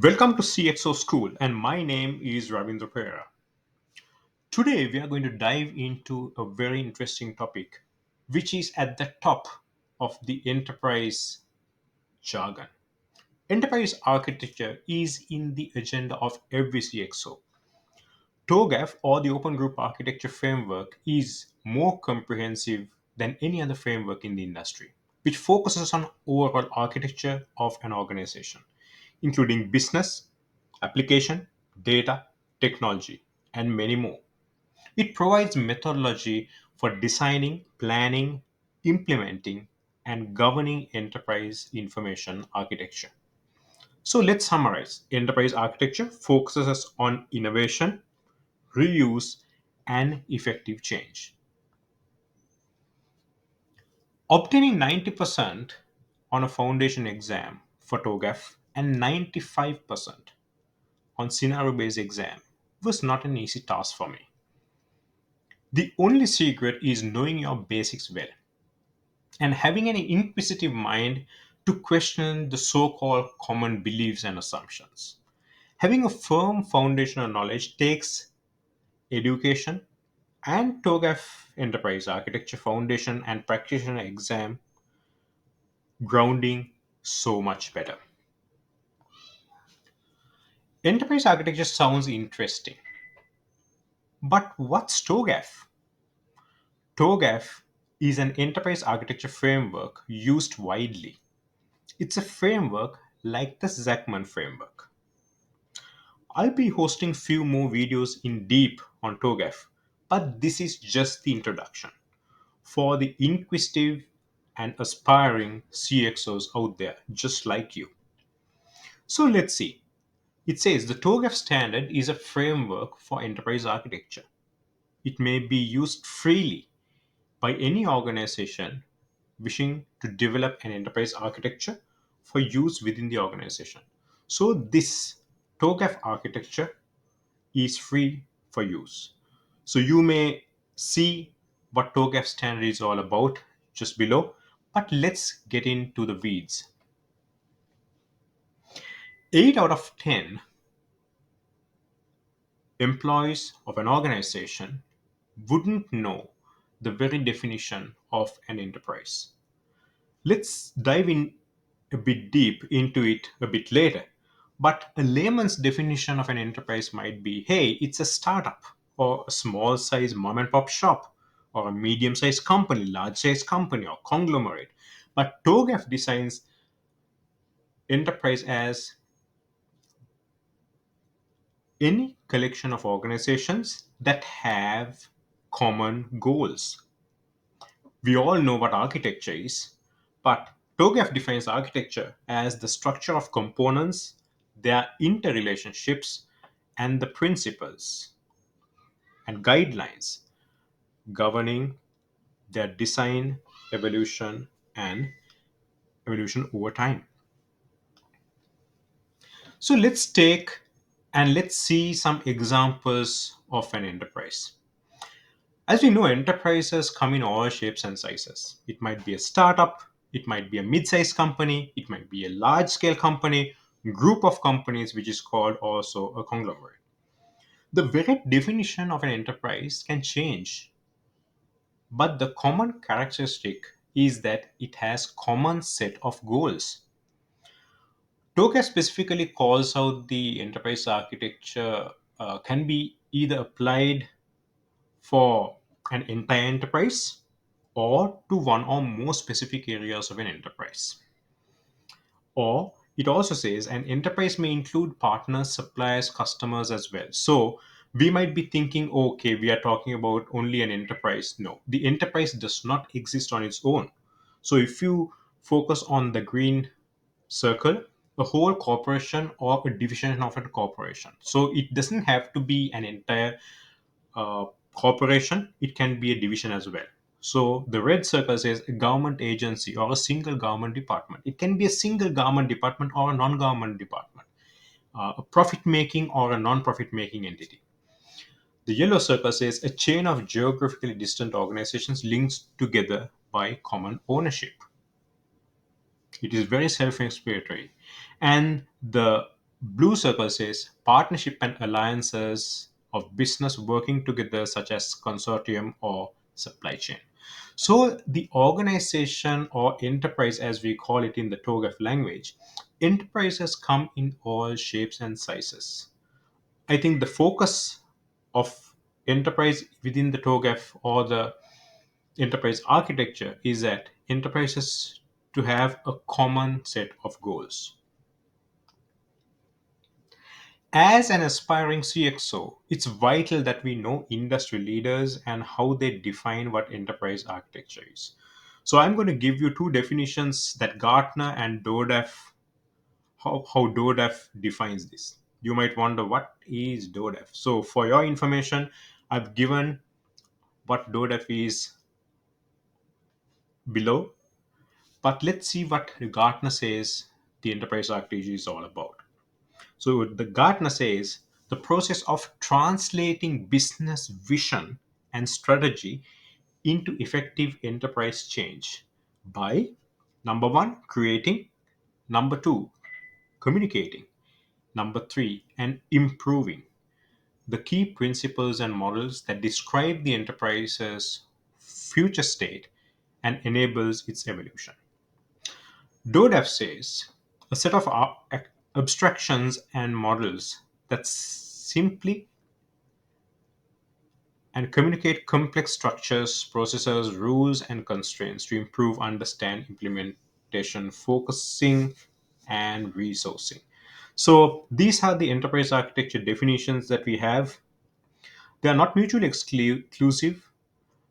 Welcome to CXO School, and my name is Ravindra Pereira. Today, we are going to dive into a very interesting topic, which is at the top of the enterprise jargon. Enterprise architecture is in the agenda of every CXO. TOGAF, or the Open Group Architecture Framework, is more comprehensive than any other framework in the industry, which focuses on overall architecture of an organization, including business, application, data, technology, and many more. It provides methodology for designing, planning, implementing, and governing enterprise information architecture. So let's summarize. Enterprise architecture focuses on innovation, reuse, and effective change. Obtaining 90% on a foundation exam for TOGAF and 95% on scenario based exam was not an easy task for me. The only secret is knowing your basics well and having an inquisitive mind to question the so called common beliefs and assumptions. Having a firm foundational knowledge takes education and TOGAF Enterprise Architecture Foundation and Practitioner Exam grounding so much better. Enterprise architecture sounds interesting, but what's TOGAF? TOGAF is an enterprise architecture framework used widely. It's a framework like the Zachman framework. I'll be hosting few more videos in deep on TOGAF, but this is just the introduction for the inquisitive and aspiring CXOs out there just like you. So let's see. It says the TOGAF standard is a framework for enterprise architecture. It may be used freely by any organization wishing to develop an enterprise architecture for use within the organization. So, this TOGAF architecture is free for use. So, you may see what TOGAF standard is all about just below, but let's get into the weeds. 8 out of 10 employees of an organization wouldn't know the very definition of an enterprise. Let's dive in a bit deep into it a bit later. But a layman's definition of an enterprise might be, hey, it's a startup or a small size mom and pop shop or a medium sized company, large size company or conglomerate. But TOGAF defines enterprise as any collection of organizations that have common goals. We all know what architecture is, but TOGAF defines architecture as the structure of components, their interrelationships, and the principles and guidelines governing their design, evolution, and evolution over time. So let's see some examples of an enterprise. As we know, enterprises come in all shapes and sizes. It might be a startup, it might be a mid sized company, it might be a large scale company, group of companies, which is called also a conglomerate. The very definition of an enterprise can change, but the common characteristic is that it has common set of goals. TOGA specifically calls out the enterprise architecture can be either applied for an entire enterprise or to one or more specific areas of an enterprise. Or it also says an enterprise may include partners, suppliers, customers as well. So we might be thinking, okay, we are talking about only an enterprise. No, the enterprise does not exist on its own. So if you focus on the green circle, a whole corporation or a division of a corporation. So it doesn't have to be an entire uh, corporation, it can be a division as well. So the red circle says a government agency or a single government department. It can be a single government department or a non-government department, a profit making or a non-profit making entity. The yellow circle says a chain of geographically distant organizations linked together by common ownership. It is very self-explanatory. And the Blue Circle says partnership and alliances of business working together, such as consortium or supply chain. So, the organization or enterprise, as we call it in the TOGAF language, enterprises come in all shapes and sizes. I think the focus of enterprise within the TOGAF or the enterprise architecture is that enterprises to have a common set of goals. As an aspiring CXO, it's vital that we know industry leaders and how they define what enterprise architecture is. So I'm going to give you two definitions that Gartner and DODAF, how DODAF defines this. You might wonder what is DODAF. So for your information, I've given what DODAF is below, but let's see what Gartner says the enterprise architecture is all about. So the Gartner says the process of translating business vision and strategy into effective enterprise change by number one, creating, number two, communicating, number three, and improving the key principles and models that describe the enterprise's future state and enables its evolution. DODAF says a set of abstractions and models that simply and communicate complex structures, processes, rules, and constraints to improve understand implementation, focusing, and resourcing. So these are the enterprise architecture definitions that we have. They are not mutually exclusive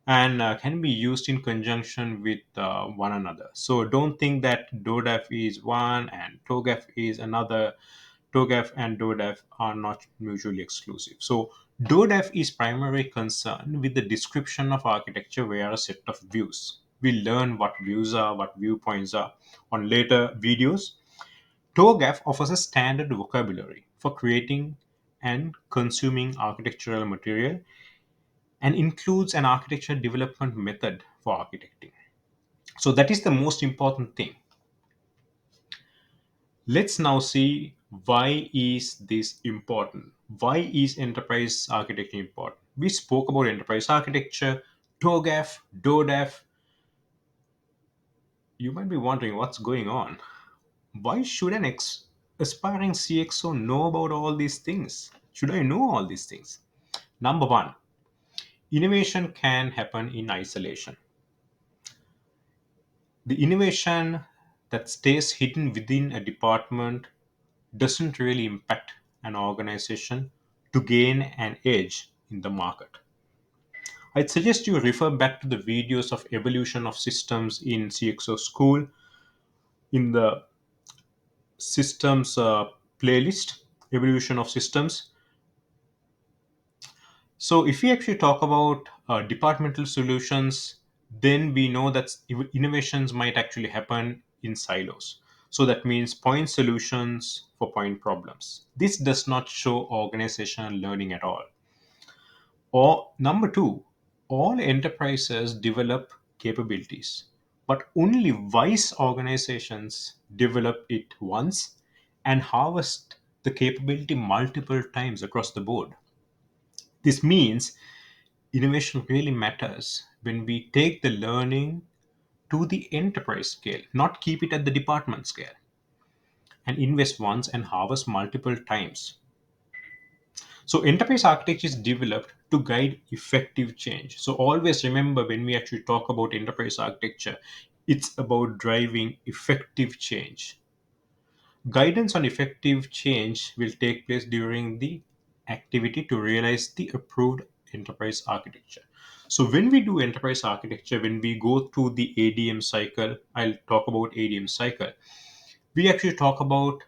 and can be used in conjunction with one another. So don't think that DODAF is one and TOGAF is another. TOGAF and DODAF are not mutually exclusive. So DODAF is primarily concerned with the description of architecture via a set of views. We learn what views are, what viewpoints are on later videos. TOGAF offers a standard vocabulary for creating and consuming architectural material and includes an architecture development method for architecting. So that is the most important thing. Let's now see why is this important? Why is enterprise architecture important? We spoke about enterprise architecture, TOGAF, DODAF. You might be wondering what's going on. Why should an aspiring CXO know about all these things? Should I know all these things? Number one, innovation can happen in isolation. The innovation that stays hidden within a department doesn't really impact an organization to gain an edge in the market. I'd suggest you refer back to the videos of evolution of systems in CXO school in the systems playlist, evolution of systems. So if we actually talk about departmental solutions, then we know that innovations might actually happen in silos. So that means point solutions for point problems. This does not show organizational learning at all. Or number two, all enterprises develop capabilities, but only wise organizations develop it once and harvest the capability multiple times across the board. This means innovation really matters when we take the learning to the enterprise scale, not keep it at the department scale, and invest once and harvest multiple times. So, enterprise architecture is developed to guide effective change. So, always remember when we actually talk about enterprise architecture, it's about driving effective change. Guidance on effective change will take place during the activity to realize the approved enterprise architecture. So, when we do enterprise architecture, when we go through the ADM cycle, I'll talk about ADM cycle. We actually talk about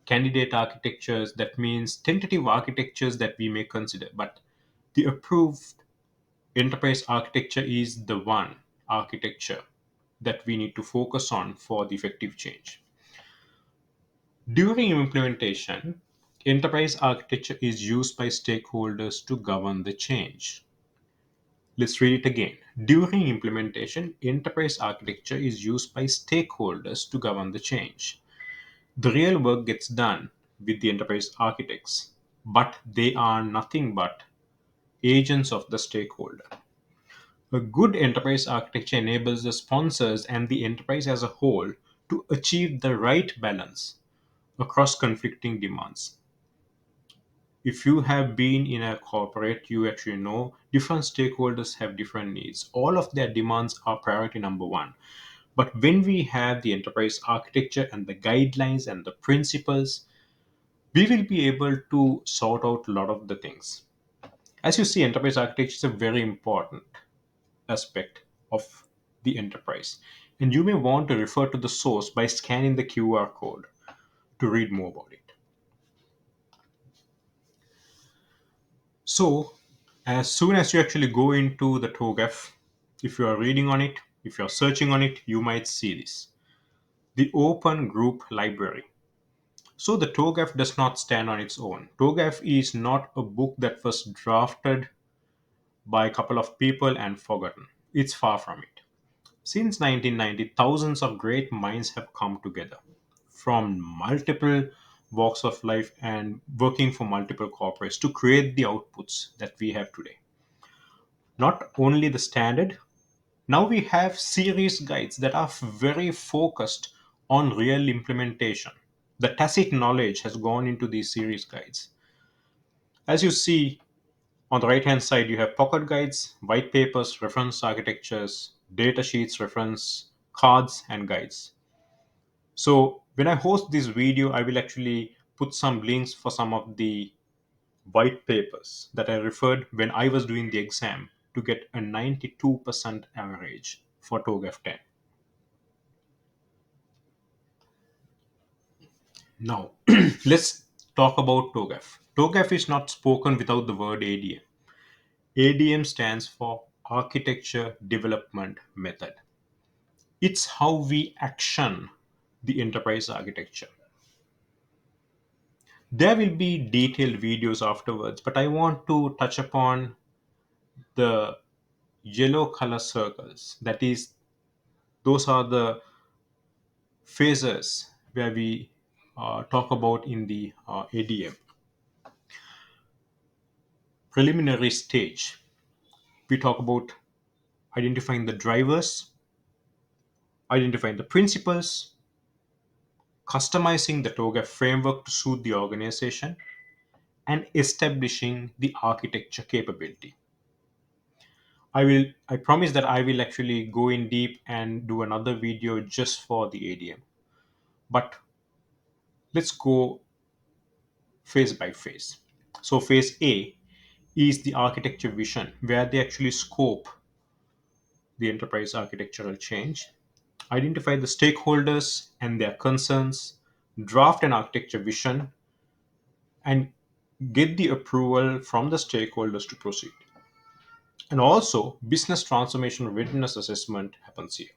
candidate architectures, that means tentative architectures that we may consider, but the approved enterprise architecture is the one architecture that we need to focus on for the effective change. During implementation, enterprise architecture is used by stakeholders to govern the change. Let's read it again. During implementation, enterprise architecture is used by stakeholders to govern the change. The real work gets done with the enterprise architects, but they are nothing but agents of the stakeholder. A good enterprise architecture enables the sponsors and the enterprise as a whole to achieve the right balance across conflicting demands. If you have been in a corporate, you actually know different stakeholders have different needs. All of their demands are priority number one. But when we have the enterprise architecture and the guidelines and the principles, we will be able to sort out a lot of the things. As you see, enterprise architecture is a very important aspect of the enterprise. And you may want to refer to the source by scanning the QR code to read more about it. So, as soon as you actually go into the TOGAF, if you are reading on it, if you are searching on it, you might see this: the Open Group Library. So, the TOGAF does not stand on its own. TOGAF is not a book that was drafted by a couple of people and forgotten. It's far from it. Since 1990, thousands of great minds have come together from multiple walks of life and working for multiple corporates to create the outputs that we have today. Not only the standard, now we have series guides that are very focused on real implementation. The tacit knowledge has gone into these series guides. As you see on the right hand side, you have pocket guides, white papers, reference architectures, data sheets, reference cards, and guides. So when I host this video, I will actually put some links for some of the white papers that I referred when I was doing the exam to get a 92% average for TOGAF 10. Now, let's talk about TOGAF. TOGAF is not spoken without the word ADM. ADM stands for Architecture Development Method. It's how we action the enterprise architecture. There will be detailed videos afterwards, but I want to touch upon the yellow color circles. That is, those are the phases where we talk about in the ADM. Preliminary stage, we talk about identifying the drivers, identifying the principles, customizing the TOGAF framework to suit the organization, and establishing the architecture capability. I promise that I will actually go in deep and do another video just for the ADM. But let's go phase by phase. So phase A is the architecture vision, where they actually scope the enterprise architectural change, identify the stakeholders and their concerns, draft an architecture vision, and get the approval from the stakeholders to proceed. And also, business transformation readiness assessment happens here.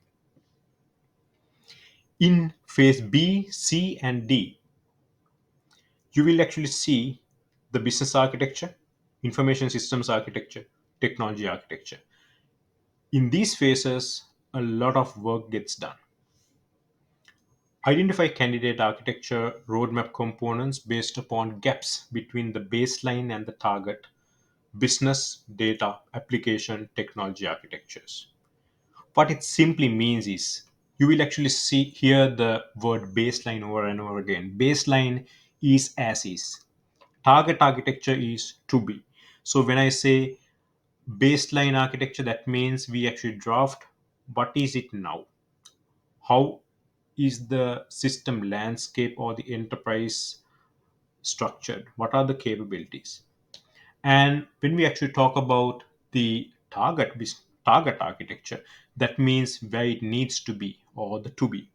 In phase B, C, and D, you will actually see the business architecture, information systems architecture, technology architecture. In these phases, a lot of work gets done. Identify candidate architecture roadmap components based upon gaps between the baseline and the target business, data, application, technology architectures. What it simply means is you will actually see hear the word baseline over and over again. Baseline is as is. Target architecture is to be. So when I say baseline architecture, that means we actually draft what is it now? How is the system landscape or the enterprise structured? What are the capabilities? And when we actually talk about the target architecture, that means where it needs to be or the to be.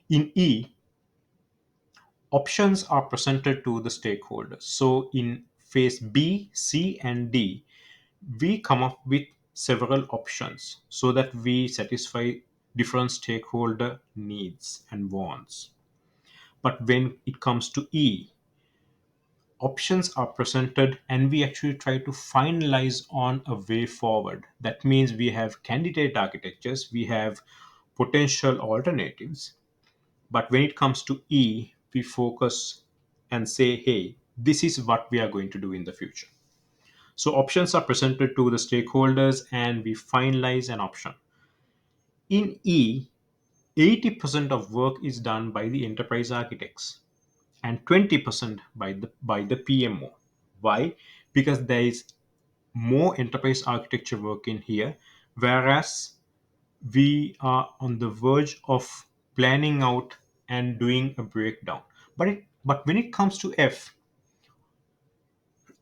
In E, options are presented to the stakeholders. So in phase B, C, and D, we come up with several options so that we satisfy different stakeholder needs and wants. But when it comes to E, options are presented and we actually try to finalize on a way forward. That means we have candidate architectures, we have potential alternatives. But when it comes to E, we focus and say, hey, this is what we are going to do in the future. So options are presented to the stakeholders and we finalize an option. In E, 80% of work is done by the enterprise architects and 20% by the PMO. Why? Because there is more enterprise architecture work in here, whereas we are on the verge of planning out and doing a breakdown. But when it comes to F,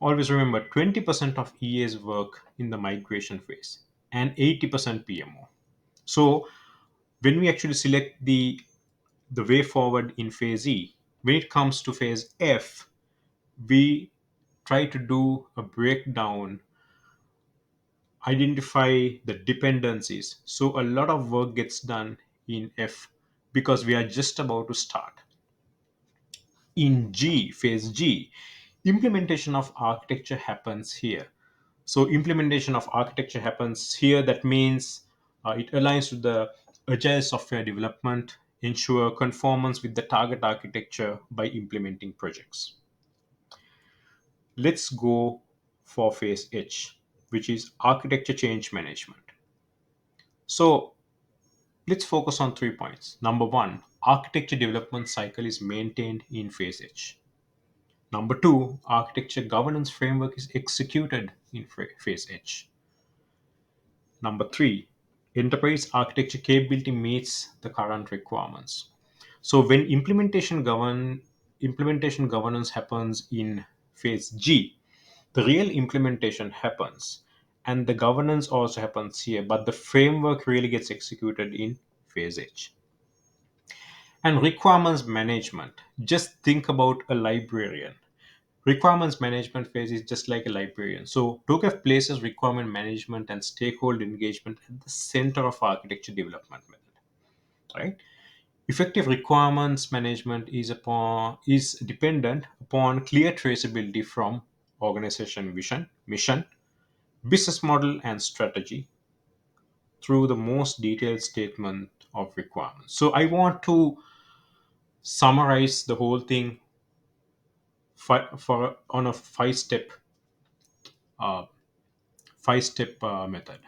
always remember 20% of EA's work in the migration phase and 80% PMO. So when we actually select the way forward in phase E, when it comes to phase F, we try to do a breakdown, identify the dependencies. So a lot of work gets done in F because we are just about to start. In G, phase G, implementation of architecture happens here. So implementation of architecture happens here. That means it aligns with the agile software development, ensure conformance with the target architecture by implementing projects. Let's go for phase H, which is architecture change management. So let's focus on 3 points. Number one, architecture development cycle is maintained in phase H. Number two, architecture governance framework is executed in phase H. Number three, enterprise architecture capability meets the current requirements. So when implementation governance happens in phase G, the real implementation happens and the governance also happens here, but the framework really gets executed in phase H. And requirements management. Just think about a librarian. Requirements management phase is just like a librarian. So TOGAF places requirement management and stakeholder engagement at the center of architecture development method. Right? Effective requirements management is dependent upon clear traceability from organization vision, mission, business model, and strategy through the most detailed statement of requirements. So I want to summarize the whole thing for on a uh, five step method.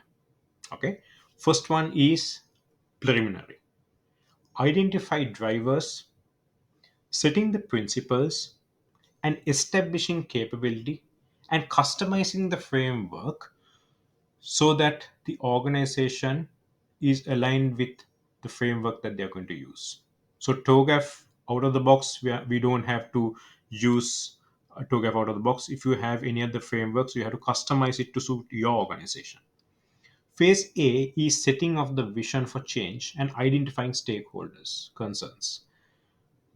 Okay, first one is preliminary. Identify drivers, setting the principles, and establishing capability and customizing the framework so that the organization is aligned with the framework that they're going to use. So TOGAF out of the box, we don't have to use TOGAF out of the box. If you have any other frameworks, you have to customize it to suit your organization. Phase A is setting of the vision for change and identifying stakeholders' concerns.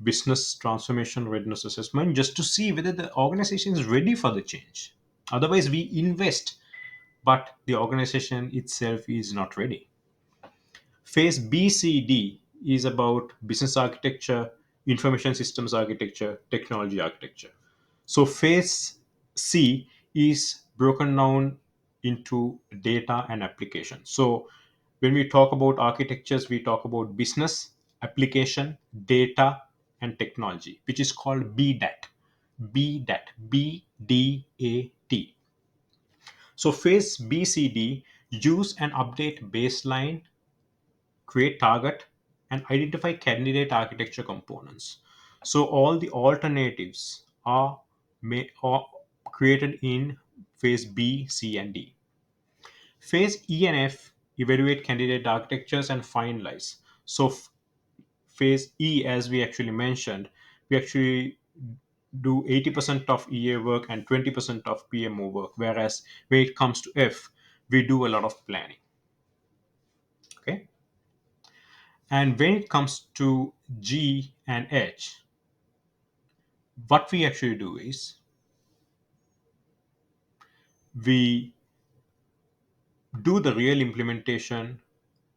Business transformation readiness assessment just to see whether the organization is ready for the change. Otherwise, we invest, but the organization itself is not ready. Phase BCD is about business architecture, information systems architecture, technology architecture. So phase C is broken down into data and application. So when we talk about architectures, we talk about business, application, data, and technology, which is called BDAT. BDAT, BDAT. So phase BCD, use and update baseline, create target, and identify candidate architecture components. So all the alternatives are created in phase B, C, and D. Phase E and F, evaluate candidate architectures and finalize. So phase E, as we actually mentioned, we actually do 80% of EA work and 20% of PMO work, whereas when it comes to F, we do a lot of planning. Okay. And when it comes to G and H, what we actually do is we do the real implementation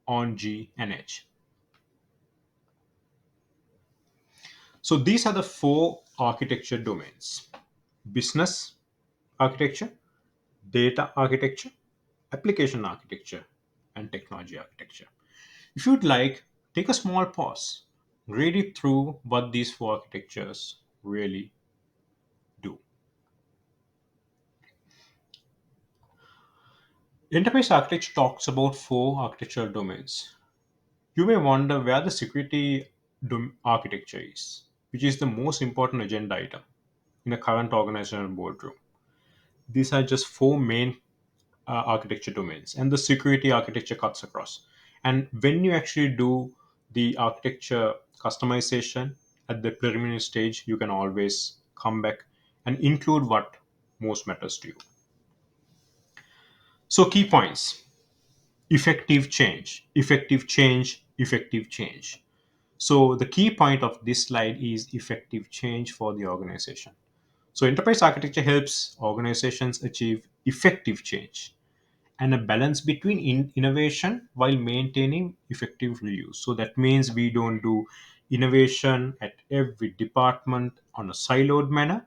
on G and H. So these are the four architecture domains: business architecture, data architecture, application architecture, and technology architecture. If you'd like, take a small pause, read it through what these four architectures really do. Enterprise architecture talks about four architectural domains. You may wonder where the security architecture is, which is the most important agenda item in a current organizational boardroom. These are just four main architecture domains, and the security architecture cuts across. And when you actually do the architecture customization at the preliminary stage, you can always come back and include what most matters to you. So, key points: effective change, effective change, effective change. So, the key point of this slide is effective change for the organization. So, enterprise architecture helps organizations achieve effective change and a balance between innovation while maintaining effective reuse. So that means we don't do innovation at every department on a siloed manner,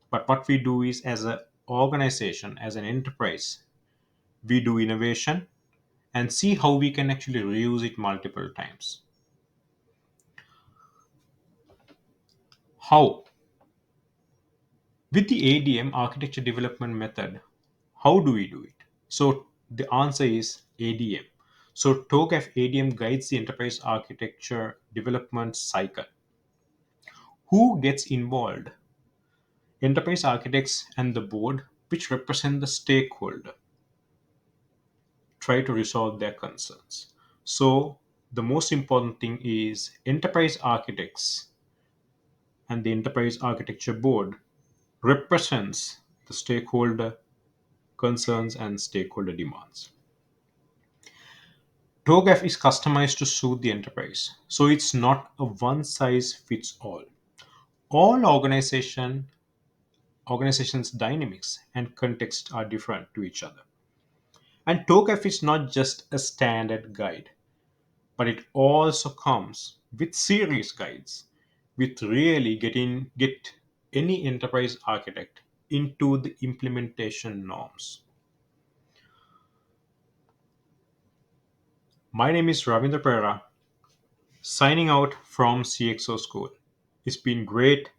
but what we do is as an organization, as an enterprise, we do innovation and see how we can actually reuse it multiple times. How? With the ADM architecture development method, how do we do it? So the answer is ADM. So TOGAF ADM guides the enterprise architecture development cycle. Who gets involved? Enterprise architects and the board, which represent the stakeholder, try to resolve their concerns. So the most important thing is enterprise architects and the enterprise architecture board represents the stakeholder concerns and stakeholder demands. TOGAF is customized to suit the enterprise, so it's not a one size fits all. All organizations dynamics and context are different to each other. And TOGAF is not just a standard guide, but it also comes with series guides with really get any enterprise architect into the implementation norms. My name is Ravindra Pera, signing out from CXO School. It's been great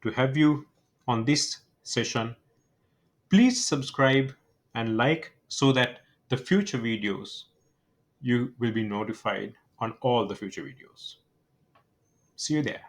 to have you on this session. Please subscribe and like so that the future videos you will be notified on all the future videos. See you there.